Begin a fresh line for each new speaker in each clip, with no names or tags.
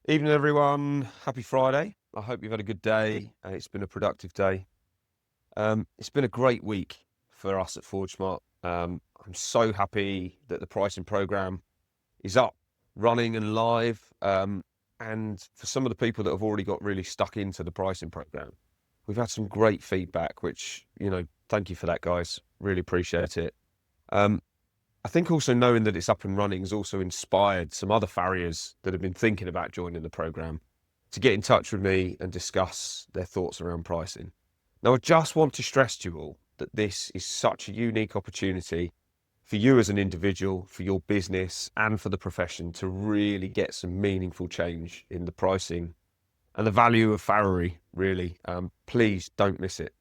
Evening, everyone. Happy Friday. I hope you've had a good day and it's been a productive day. It's been a great week for us at ForgeSmart. I'm so happy that the pricing program is up, running and live. And for some of the people that have already got really stuck into the pricing program, we've had some great feedback, which, thank you for that, guys. Really appreciate it. I think also knowing that it's up and running has also inspired some other farriers that have been thinking about joining the program to get in touch with me and discuss their thoughts around pricing. Now, I just want to stress to you all that this is such a unique opportunity for you as an individual, for your business, and for the profession to really get some meaningful change in the pricing and the value of farriery, really. Please don't miss it.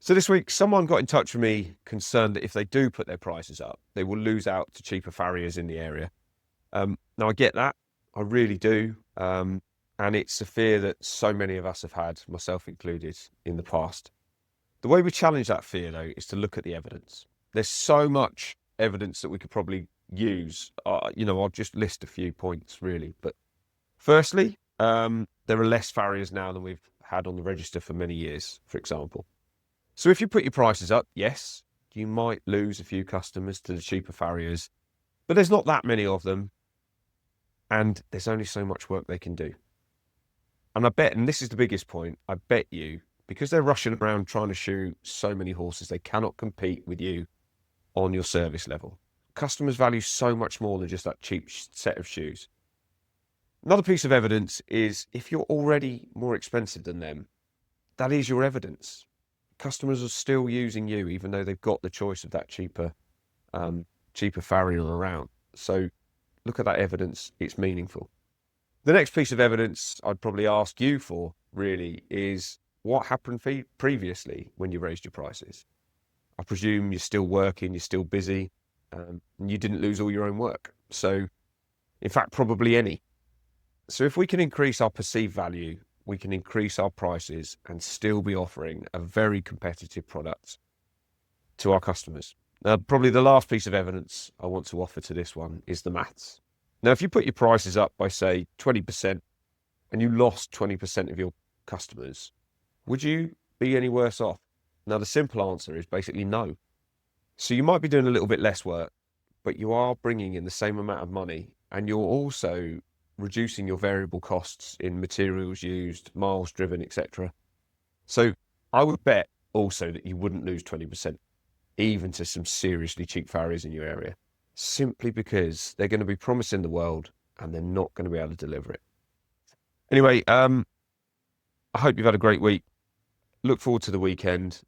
So this week, someone got in touch with me concerned that if they do put their prices up, they will lose out to cheaper farriers in the area. Now, I get that. I really do. And it's a fear that so many of us have had, myself included, in the past. The way we challenge that fear, though, is to look at the evidence. There's so much evidence that we could probably use. I'll just list a few points, really. But firstly, there are less farriers now than we've had on the register for many years, for example. So if you put your prices up, yes, you might lose a few customers to the cheaper farriers, but there's not that many of them, and there's only so much work they can do. And I bet, and this is the biggest point, I bet you, because they're rushing around trying to shoe so many horses, they cannot compete with you on your service level. Customers value so much more than just that cheap set of shoes. Another piece of evidence is if you're already more expensive than them, that is your evidence. Customers are still using you, even though they've got the choice of that cheaper farrier around. So look at that evidence. It's meaningful. The next piece of evidence I'd probably ask you for, really, is what happened previously when you raised your prices. I presume you're still working, you're still busy, and you didn't lose all your own work. So, in fact, probably any. So if we can increase our perceived value, we can increase our prices and still be offering a very competitive product to our customers. Now, probably the last piece of evidence I want to offer to this one is the maths. Now, if you put your prices up by, say, 20% and you lost 20% of your customers, would you be any worse off? Now, the simple answer is basically no. So you might be doing a little bit less work, but you are bringing in the same amount of money, and you're also reducing your variable costs in materials used, miles driven, etc. So I would bet also that you wouldn't lose 20%, even to some seriously cheap farriers in your area, simply because they're going to be promising the world and they're not going to be able to deliver it. Anyway, I hope you've had a great week. Look forward to the weekend.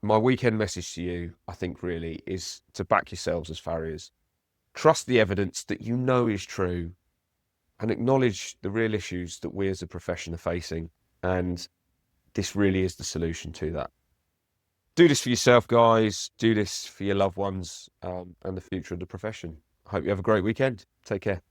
My weekend message to you, I think, really is to back yourselves as farriers. Trust the evidence that you know is true, and acknowledge the real issues that we as a profession are facing. And this really is the solution to that. Do this for yourself, guys. Do this for your loved ones and the future of the profession. I hope you have a great weekend. Take care.